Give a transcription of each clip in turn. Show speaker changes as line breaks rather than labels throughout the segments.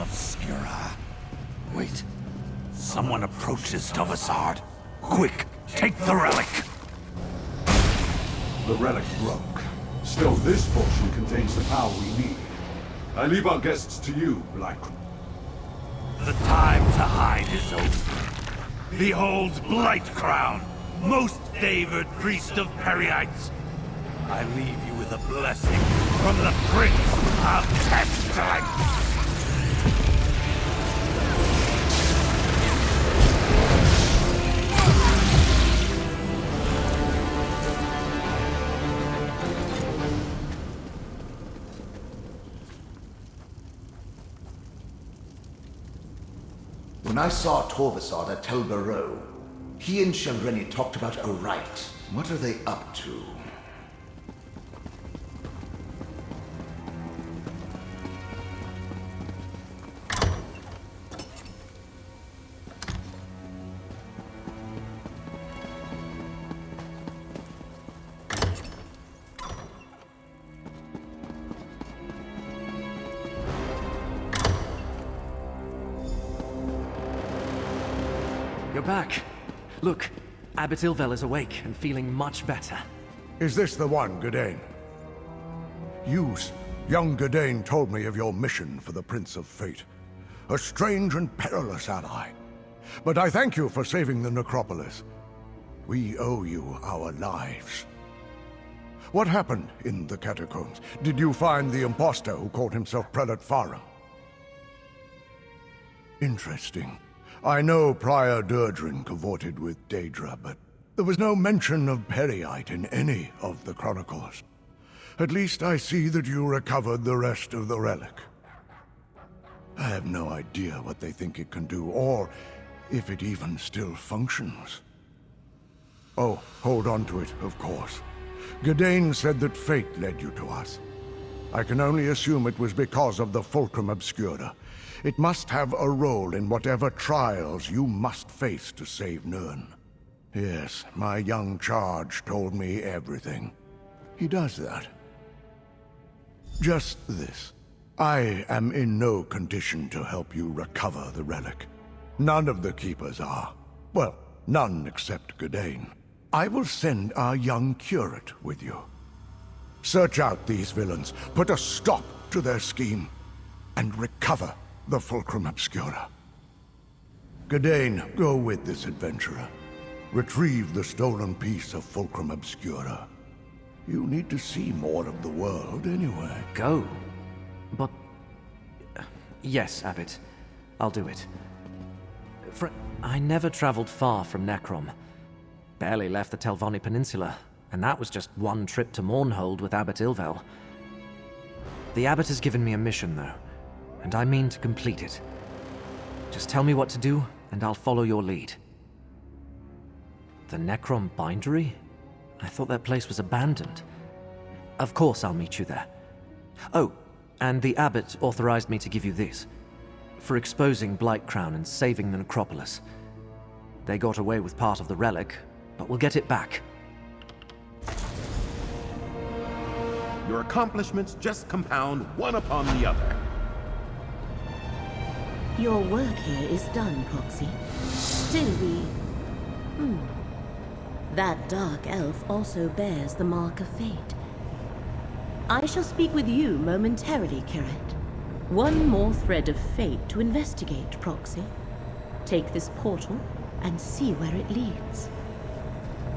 obscura. Wait. Someone approaches Tovasard. Quick, take the relic!
The relic broke. Still, this portion contains the power we need. I leave our guests to you, Black.
The time to hide is over. Behold Blightcrown, most favored priest of Periites. I leave you with a blessing from the Prince of Pestilence.
When I saw Torvasard at Tel Barrow, he and Shambreni talked about a rite. What are they up to?
You're back. Look, Abbot Ilvel is awake and feeling much better.
Is this the one, Gadain? Young Gadain told me of your mission for the Prince of Fate. A strange and perilous ally. But I thank you for saving the necropolis. We owe you our lives. What happened in the catacombs? Did you find the impostor who called himself Prelate Pharaoh? Interesting. I know Prior Durdrin cavorted with Daedra, but there was no mention of Periite in any of the chronicles. At least I see that you recovered the rest of the relic. I have no idea what they think it can do, or if it even still functions. Oh, hold on to it, of course. Gadain said that fate led you to us. I can only assume it was because of the Fulcrum Obscura. It must have a role in whatever trials you must face to save Nirn. Yes, my young charge told me everything. He does that. Just this. I am in no condition to help you recover the relic. None of the Keepers are. Well, none except Gadain. I will send our young curate with you. Search out these villains, put a stop to their scheme, and recover the Fulcrum Obscura. Gadain, go with this adventurer. Retrieve the stolen piece of Fulcrum Obscura. You need to see more of the world anyway.
Go? But... yes, Abbot. I'll do it. I never traveled far from NECROM. Barely left the Telvanni Peninsula, and that was just one trip to Mournhold with Abbot Ilvel. The Abbot has given me a mission, though, and I mean to complete it. Just tell me what to do, and I'll follow your lead. The NECROM bindery? I thought that place was abandoned. Of course I'll meet you there. Oh, and the Abbot authorized me to give you this. For exposing Blightcrown and saving the necropolis. They got away with part of the relic, but we'll get it back.
Your accomplishments just compound one upon the other.
Your work here is done, Proxy. Still we... That dark elf also bears the mark of fate. I shall speak with you momentarily, Kiret. One more thread of fate to investigate, Proxy. Take this portal and see where it leads.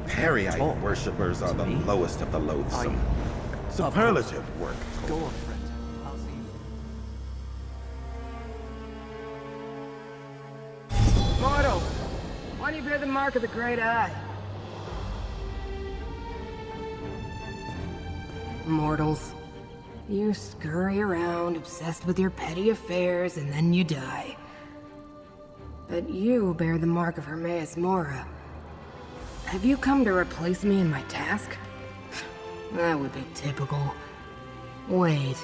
Periite worshippers are the lowest of the loathsome. Superlative work.
Go on, friend. I'll see you.
Mortal, why do you bear the mark of the Great Eye? Mortals, you scurry around obsessed with your petty affairs and then you die. But you bear the mark of Hermaeus Mora. Have you come to replace me in my task? That would be typical. Wait,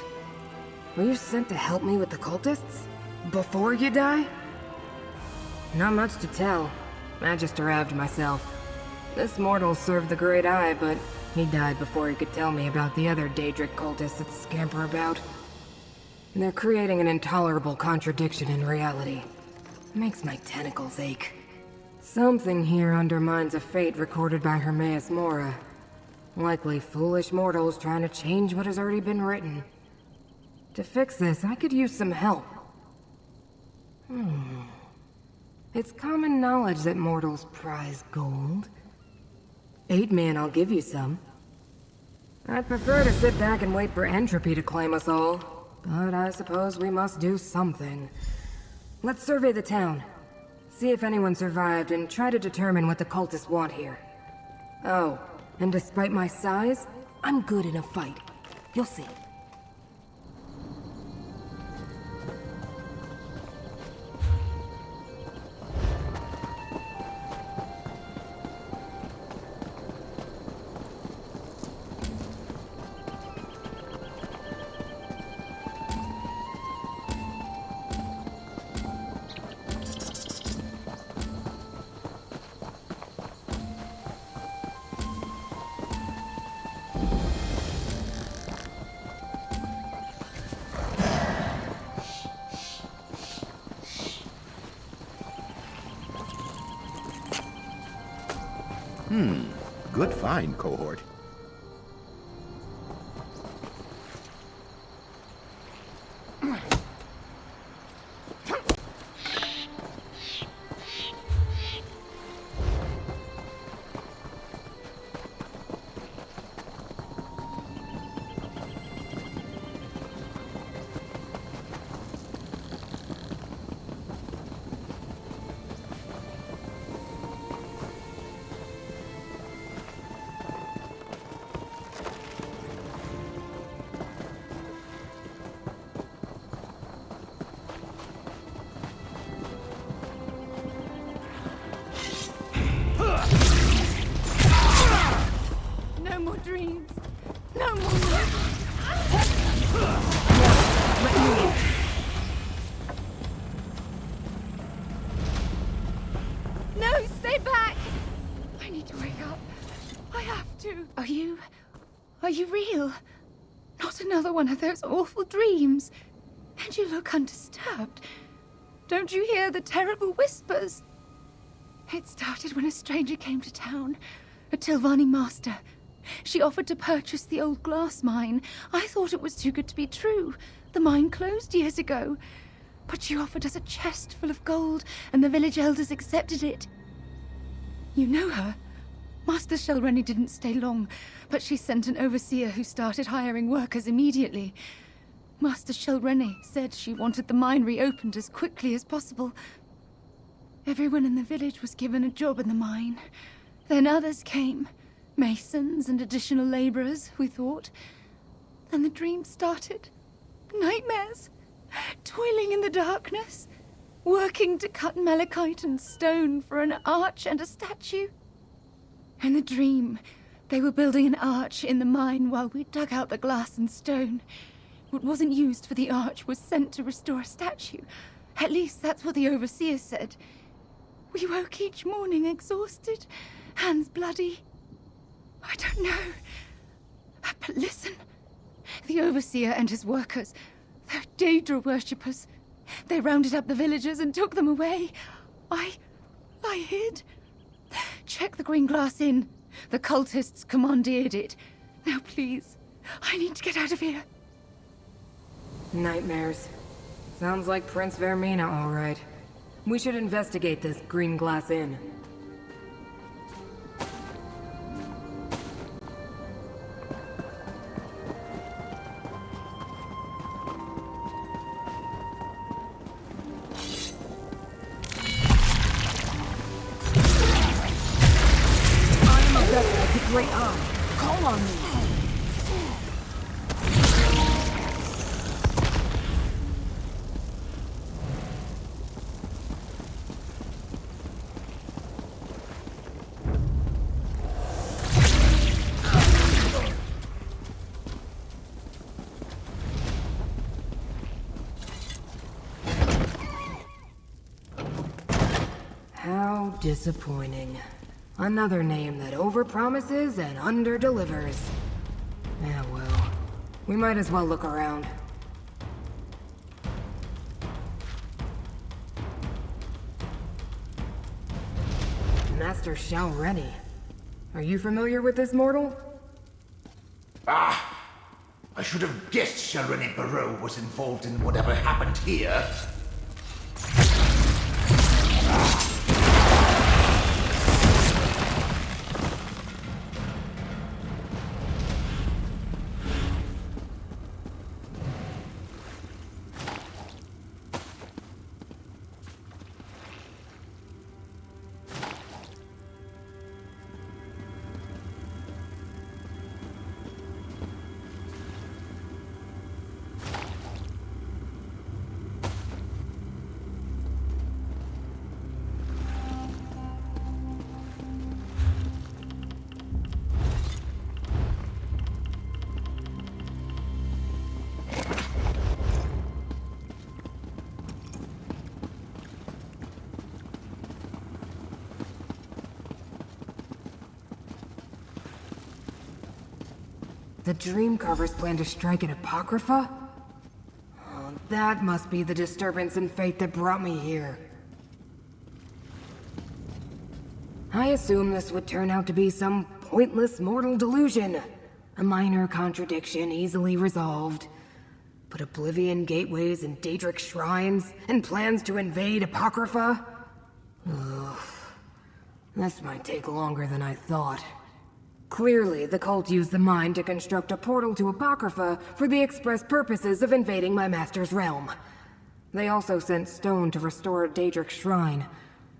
were you sent to help me with the cultists? Before you die? Not much to tell. I just arrived myself. This mortal served the Great Eye, but he died before he could tell me about the other Daedric cultists that scamper about. They're creating an intolerable contradiction in reality. Makes my tentacles ache. Something here undermines a fate recorded by Hermaeus Mora. Likely foolish mortals trying to change what has already been written. To fix this, I could use some help. It's common knowledge that mortals prize gold. 8 men, I'll give you some. I'd prefer to sit back and wait for entropy to claim us all, but I suppose we must do something. Let's survey the town. See if anyone survived and try to determine what the cultists want here. Oh, and despite my size, I'm good in a fight. You'll see.
Good find, cohort.
Are you real? Not another one of those awful dreams. And you look undisturbed. Don't you hear the terrible whispers? It started when a stranger came to town, a Tilvani master. She offered to purchase the old glass mine. I thought it was too good to be true. The mine closed years ago. But she offered us a chest full of gold, and the village elders accepted it. You know her? Master Shelreni didn't stay long, but she sent an overseer who started hiring workers immediately. Master Shelreni said she wanted the mine reopened as quickly as possible. Everyone in the village was given a job in the mine. Then others came. Masons and additional laborers, we thought. Then the dream started. Nightmares. Toiling in the darkness. Working to cut malachite and stone for an arch and a statue. In the dream, they were building an arch in the mine while we dug out the glass and stone. What wasn't used for the arch was sent to restore a statue. At least that's what the overseer said. We woke each morning exhausted, hands bloody. I don't know. But listen. The overseer and his workers, they're Daedra worshippers. They rounded up the villagers and took them away. I hid. Check the green glass inn. The cultists commandeered it. Now please, I need to get out of here.
Nightmares. Sounds like Prince Vermina, all right. We should investigate this green glass inn.
Great eye. Call on me.
How disappointing. Another name that overpromises and underdelivers. Yeah, well, we might as well look around. Master Shalreni. Are you familiar with this mortal?
Ah! I should have guessed Shalreni Barrow was involved in whatever happened here.
The Dreamcarvers plan to strike at Apocrypha? Oh, that must be the disturbance in fate that brought me here. I assumed this would turn out to be some pointless mortal delusion. A minor contradiction easily resolved. But Oblivion gateways and Daedric shrines, and plans to invade Apocrypha? Ugh. This might take longer than I thought. Clearly, the cult used the mind to construct a portal to Apocrypha for the express purposes of invading my master's realm. They also sent stone to restore a Daedric shrine,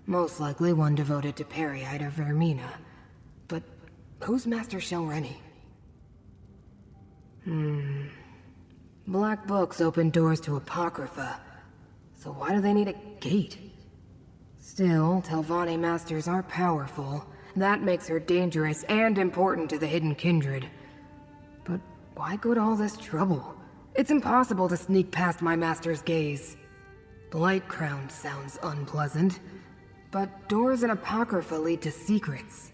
most likely one devoted to Periite or Vermina. But who's Master Shalreni? Black books open doors to Apocrypha, so why do they need a gate? Still, Telvanni masters are powerful. That makes her dangerous and important to the Hidden Kindred. But why go to all this trouble? It's impossible to sneak past my master's gaze. Blightcrown sounds unpleasant, but doors in Apocrypha lead to secrets.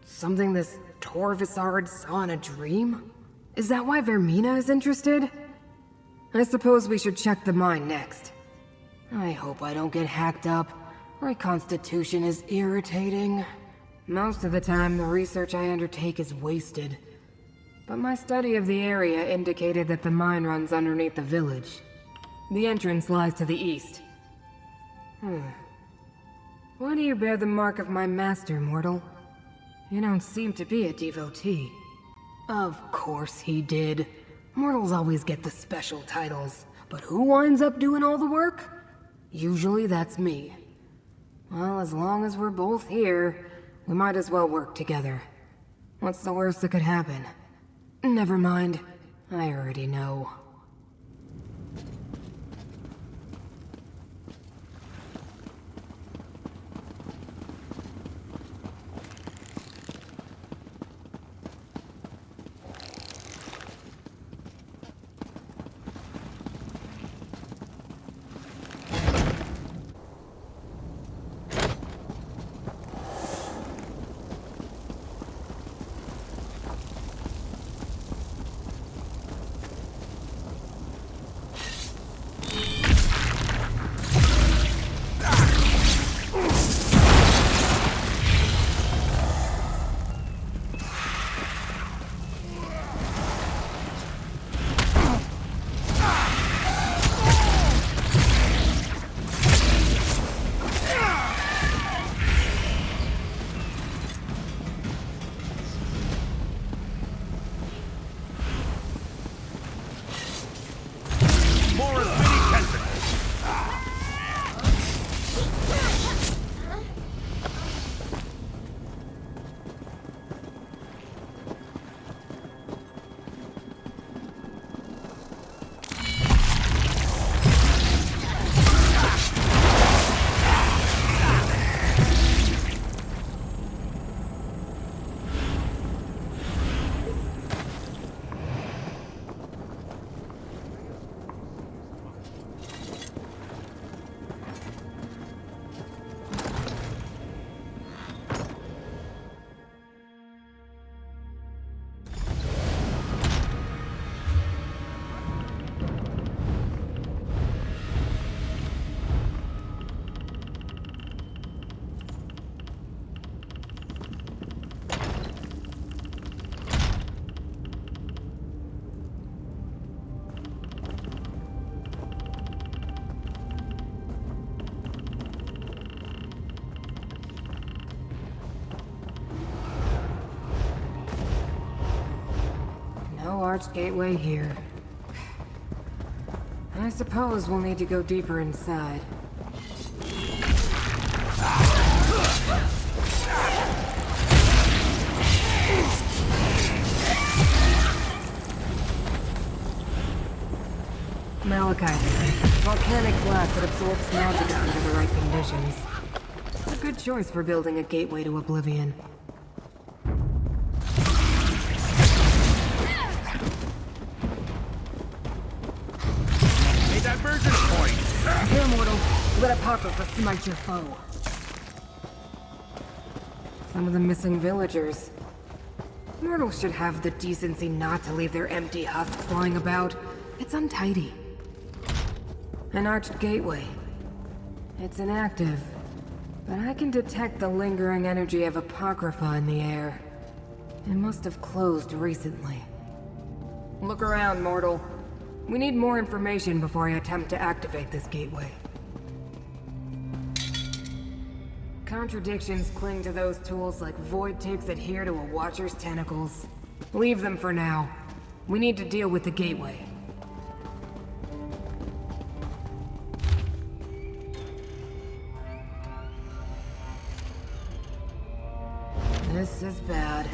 Something this Torvisard saw in a dream? Is that why Vermina is interested? I suppose we should check the mine next. I hope I don't get hacked up. Reconstitution is irritating. Most of the time, the research I undertake is wasted. But my study of the area indicated that the mine runs underneath the village. The entrance lies to the east. Why do you bear the mark of my master, mortal? You don't seem to be a devotee. Of course he did. Mortals always get the special titles. But who winds up doing all the work? Usually that's me. Well, as long as we're both here, we might as well work together. What's the worst that could happen? Never mind. I already know. arched gateway here. I suppose we'll need to go deeper inside. Malachite. Volcanic blast that absorbs magic under the right conditions. A good choice for building a gateway to oblivion.
A divergence point!
Here, mortal. Let Apocrypha smite your foe. Some of the missing villagers. Mortals should have the decency not to leave their empty husks flying about. It's untidy. An arched gateway. It's inactive, but I can detect the lingering energy of Apocrypha in the air. It must have closed recently. Look around, mortal. We need more information before I attempt to activate this gateway. Contradictions cling to those tools like void ticks adhere to a watcher's tentacles. Leave them for now. We need to deal with the gateway. This is bad.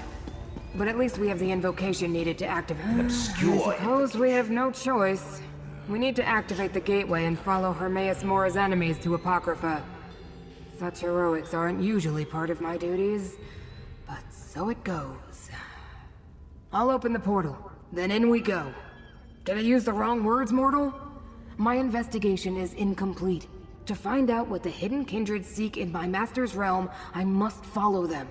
But at least we have the invocation needed to activate it.
Obscure.
I suppose we have no choice. We need to activate the gateway and follow Hermaeus Mora's enemies to Apocrypha. Such heroics aren't usually part of my duties, but so it goes. I'll open the portal, then in we go. Did I use the wrong words, mortal? My investigation is incomplete. To find out what the hidden kindred seek in my master's realm, I must follow them.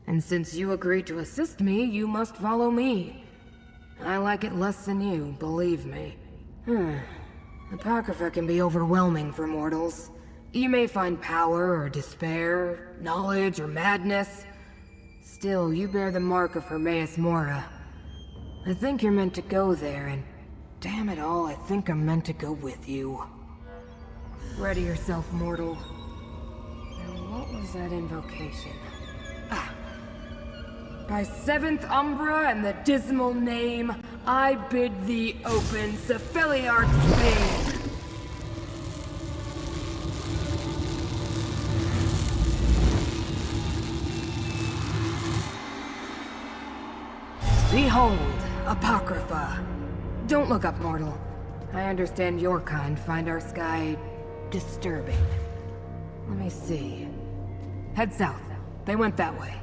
And since you agreed to assist me, you must follow me. I like it less than you, believe me. Apocrypha can be overwhelming for mortals. You may find power or despair, knowledge or madness. Still, you bear the mark of Hermaeus Mora. I think you're meant to go there, and damn it all, I think I'm meant to go with you. Ready yourself, mortal. Now, what was that invocation? By seventh Umbra and the dismal name, I bid thee open Cephaliarch's vein. Behold, Apocrypha. Don't look up, mortal. I understand your kind find our sky disturbing. Let me see. Head south. They went that way.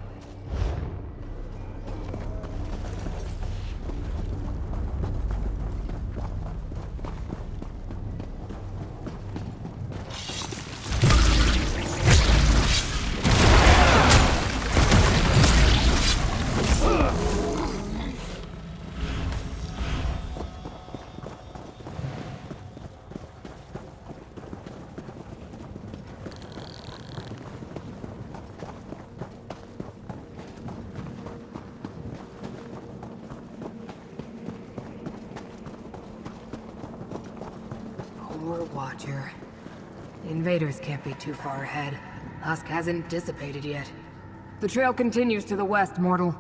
Watcher. The invaders can't be too far ahead. Husk hasn't dissipated yet. The trail continues to the west, mortal.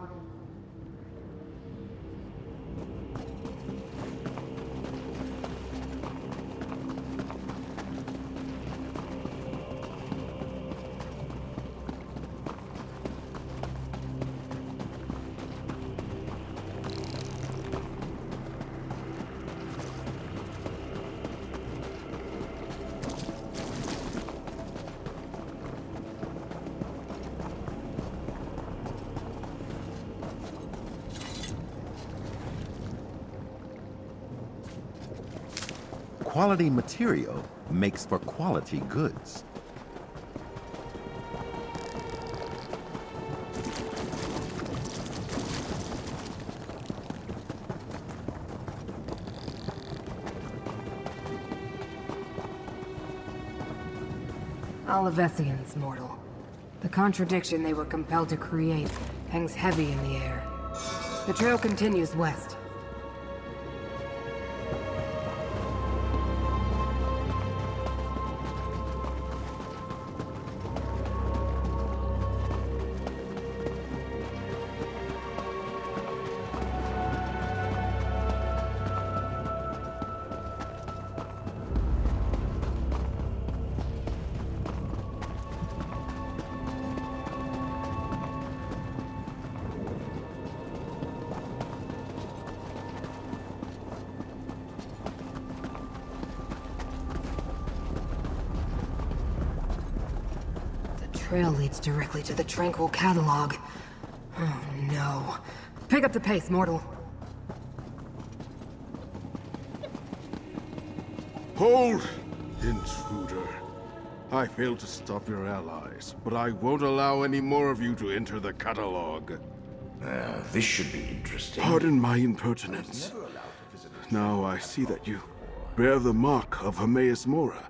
Quality material makes for quality goods.
Olivesians, mortal. The contradiction they were compelled to create hangs heavy in the air. The trail continues west. trail leads directly to the Tranquil Catalog. Oh no. Pick up the pace, mortal.
Hold! Intruder. I failed to stop your allies, but I won't allow any more of you to enter the catalog.
This should be interesting.
Pardon my impertinence. Now I see that you bear the mark of Hermaeus Mora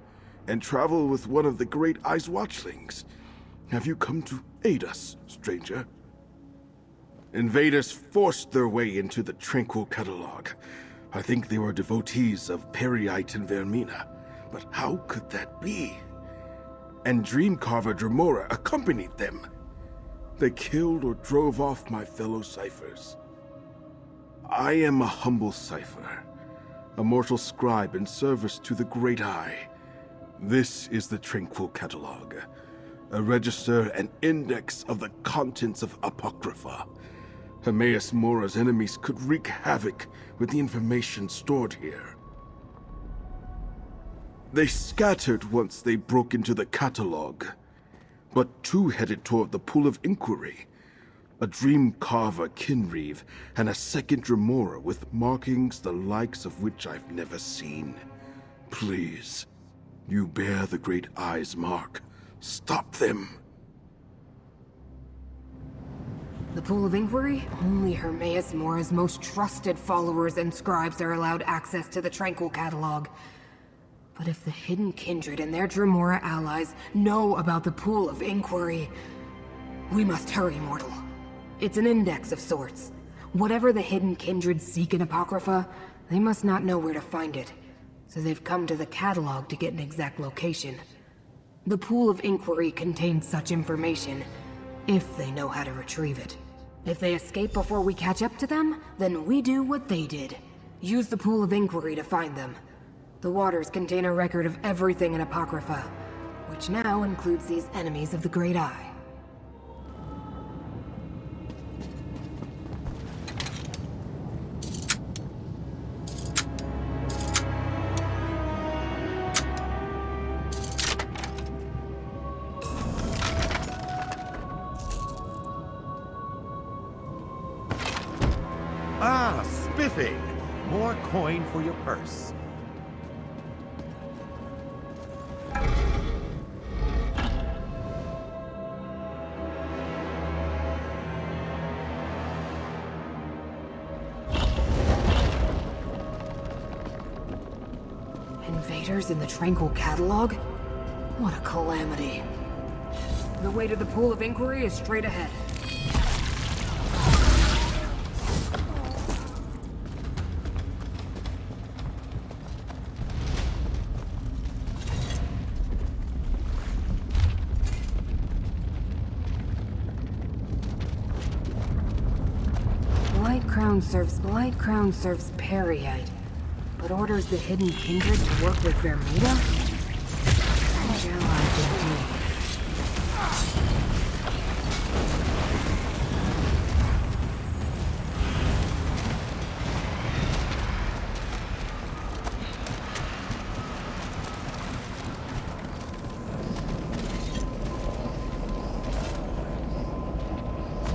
and travel with one of the Great Eyes Watchlings. Have you come to aid us, stranger? Invaders forced their way into the Tranquil Catalog. I think they were devotees of Periite and Vermina. But how could that be? And Dreamcarver Dremora accompanied them. They killed or drove off my fellow ciphers. I am a humble cipher, a mortal scribe in service to the Great Eye. This is the Tranquil Catalog, a register and index of the contents of Apocrypha. Hermaeus Mora's enemies could wreak havoc with the information stored here. They scattered once they broke into the catalog, but two headed toward the Pool of Inquiry. A Dreamcarver Kinreeve and a second Dremora with markings the likes of which I've never seen. Please, you bear the Great Eye's mark. Stop them.
The Pool of Inquiry? Only Hermaeus Mora's most trusted followers and scribes are allowed access to the Tranquil Catalog. But if the Hidden Kindred and their Dremora allies know about the Pool of Inquiry, we must hurry, mortal. It's an index of sorts. Whatever the Hidden Kindred seek in Apocrypha, they must not know where to find it. So they've come to the catalog to get an exact location. The Pool of Inquiry contains such information, if they know how to retrieve it. If they escape before we catch up to them, then we do what they did. Use the Pool of Inquiry to find them. The waters contain a record of everything in Apocrypha, which now includes these enemies of the Great Eye.
Ah, spiffing! More coin for your purse.
Invaders in the Tranquil Catalog? What a calamity. The way to the Pool of Inquiry is straight ahead. Blight Crown serves Periite, but orders the Hidden Kindred to work with Vermina? Strange allies indeed.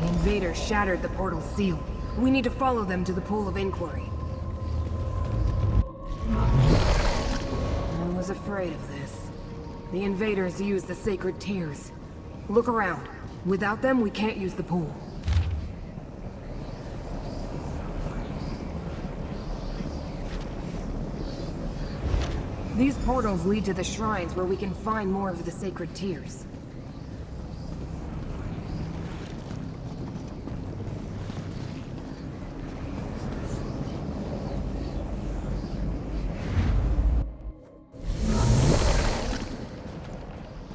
The invaders shattered the portal's seal. We need to follow them to the Pool of Inquiry. I was afraid of this. The invaders use the sacred tears. Look around. Without them, we can't use the pool. These portals lead to the shrines where we can find more of the sacred tears.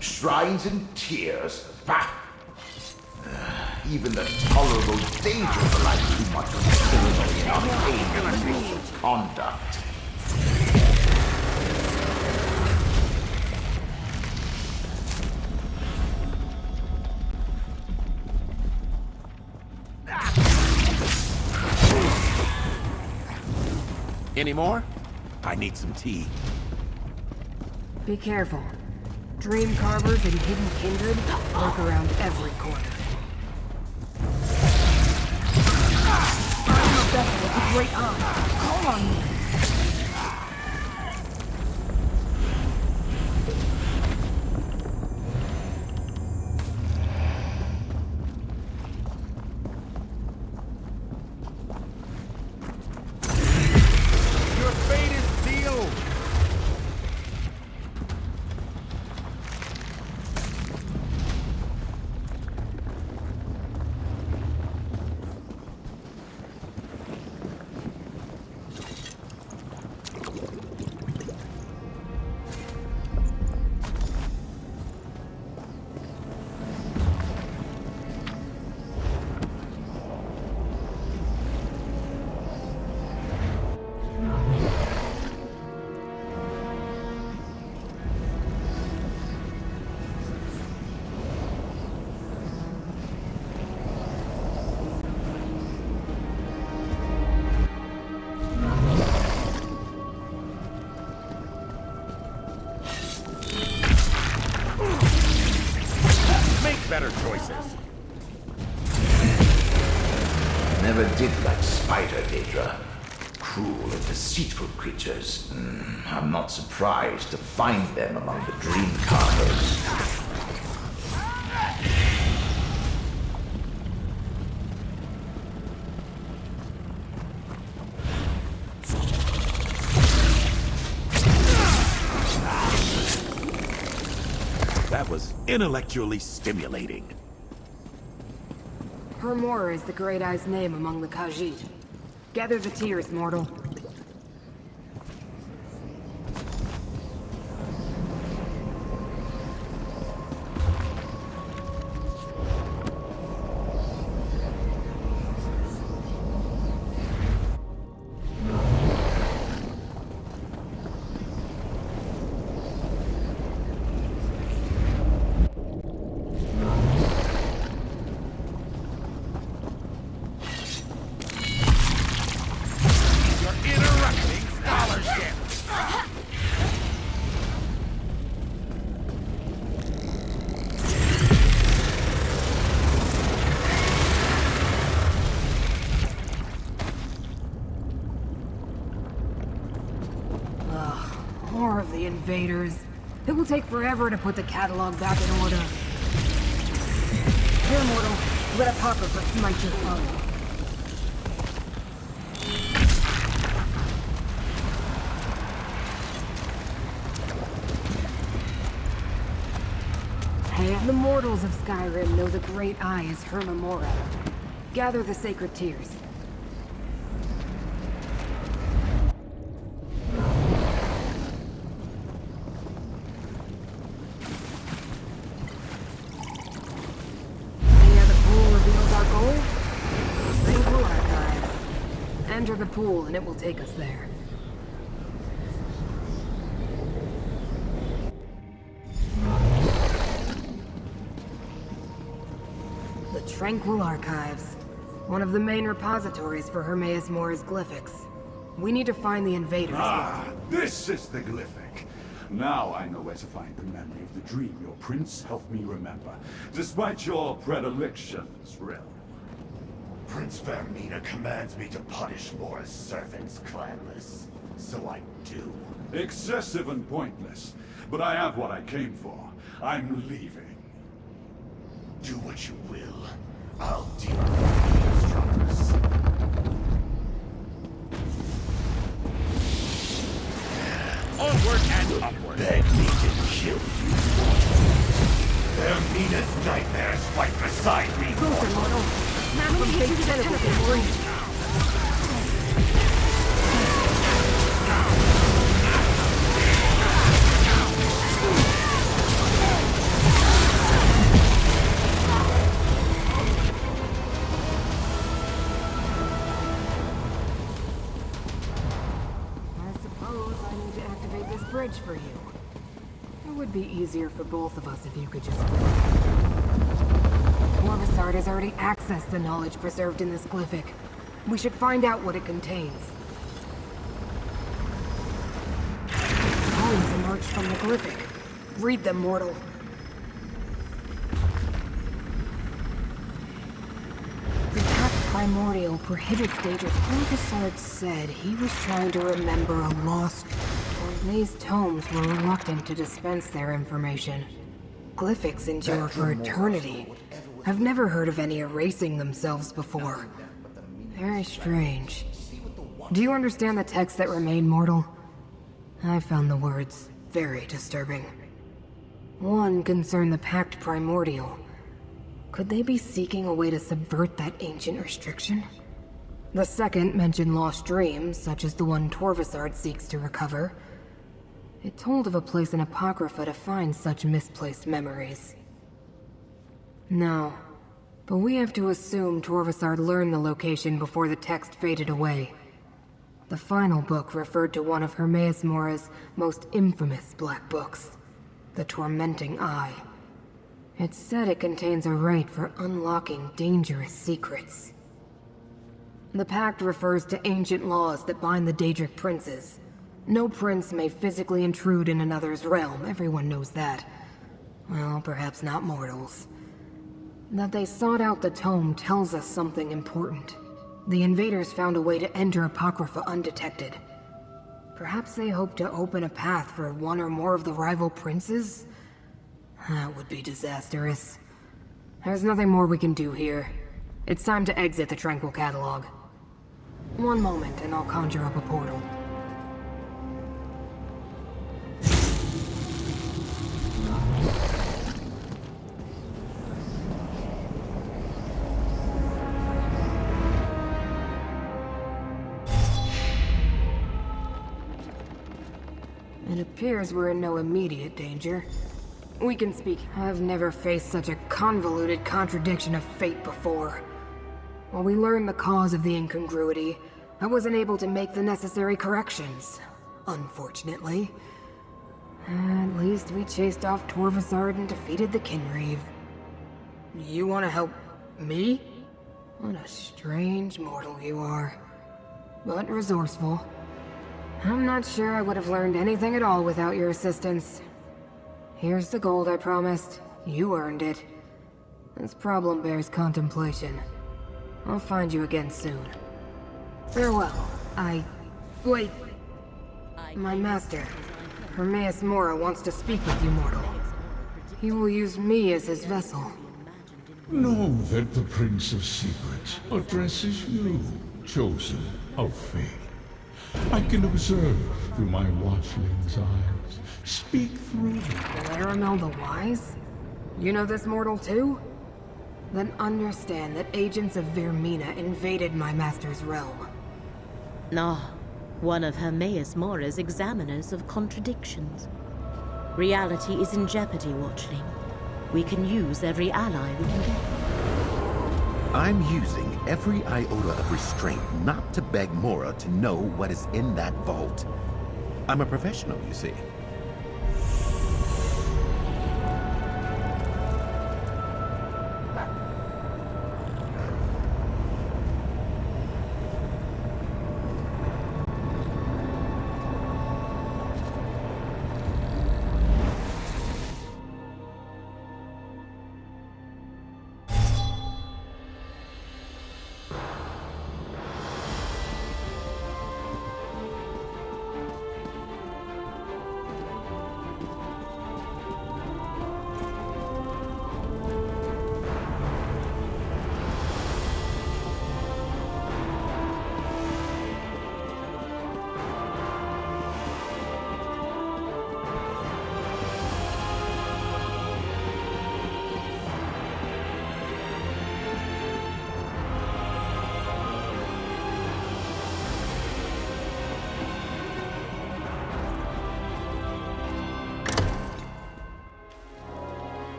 Shrines and tears. Bah! Even the tolerable dangers alike too much of ceremony and arcane conduct.
Any more? I need some tea.
Be careful. Dream carvers and hidden kindred lurk around every corner. I'm a vessel with a great eye. Call on me.
Better choices.
Never did like spider, Daedra. Cruel and deceitful creatures. I'm not surprised to find them among the dream carvers.
That was intellectually stimulating.
Ur-mage is the Great Eye's name among the Khajiit. Gather the tears, mortal. More of the invaders. It will take forever to put the catalog back in order. Here, mortal. Let a popper but smite your foe. And the mortals of Skyrim know the Great Eye is ur-mage. Gather the sacred tears. Enter the pool and it will take us there. The Tranquil Archives. One of the main repositories for Hermaeus Mora's glyphics. We need to find the invaders.
This is the glyphic. Now I know where to find the memory of the dream your prince helped me remember, despite your predilections, Rel.
Prince Vermina commands me to punish Mora's servants, clanless. So I do.
Excessive and pointless. But I have what I came for. I'm leaving.
Do what you will. I'll deal with eavesdroppers.
Onward and upward.
Beg me to kill you, mortal. Vermina's nightmares fight beside me, mortal.
From big tentacles and worries. I suppose I need to activate this bridge for you. It would be easier for both of us if you could just... Corvusard has already accessed the knowledge preserved in this glyphic. We should find out what it contains. Poems emerged from the glyphic. Read them, mortal. The Pact Primordial prohibits Daedra. Corvusard said he was trying to remember a lost... These tomes were reluctant to dispense their information. Glyphics endure for eternity. I've never heard of any erasing themselves before. Very strange. Do you understand the text that remain, mortal? I found the words very disturbing. One concerned the Pact Primordial. Could they be seeking a way to subvert that ancient restriction? The second mentioned lost dreams, such as the one Torvusard seeks to recover. It told of a place in Apocrypha to find such misplaced memories. No, but we have to assume Torvusard learned the location before the text faded away. The final book referred to one of Hermaeus Mora's most infamous black books, the Tormenting Eye. It said it contains a rite for unlocking dangerous secrets. The Pact refers to ancient laws that bind the Daedric princes. No prince may physically intrude in another's realm, everyone knows that. Well, perhaps not mortals. That they sought out the tome tells us something important. The invaders found a way to enter Apocrypha undetected. Perhaps they hoped to open a path for one or more of the rival princes? That would be disastrous. There's nothing more we can do here. It's time to exit the Tranquil Catalog. One moment and I'll conjure up a portal. It appears we're in no immediate danger. We can speak. I've never faced such a convoluted contradiction of fate before. While we learned the cause of the incongruity, I wasn't able to make the necessary corrections, unfortunately. At least we chased off Torvusard and defeated the Kinreave. You want to help me? What a strange mortal you are. But resourceful. I'm not sure I would have learned anything at all without your assistance. Here's the gold I promised. You earned it. This problem bears contemplation. I'll find you again soon. Farewell. Wait. My master, Hermaeus Mora, wants to speak with you, mortal. He will use me as his vessel.
Know that the Prince of Secrets addresses you, chosen of fate. I can observe through my watchling's eyes, speak through them.
Laramel the Wise? You know this mortal too? Then understand that agents of Vermina invaded my master's realm.
Ah, one of Hermaeus Mora's examiners of contradictions. Reality is in jeopardy, Watchling. We can use every ally we can get.
I'm using every iota of restraint not to beg Mora to know what is in that vault. I'm a professional, you see.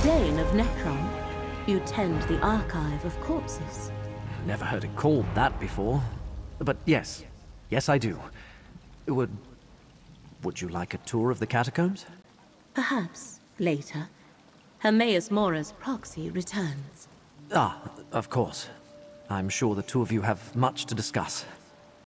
Dane of NECROM, you tend the archive of corpses.
Never heard it called that before. But yes. Yes, I do. Would you like a tour of the catacombs?
Perhaps later. Hermaeus Mora's proxy returns.
Ah, of course. I'm sure the two of you have much to discuss.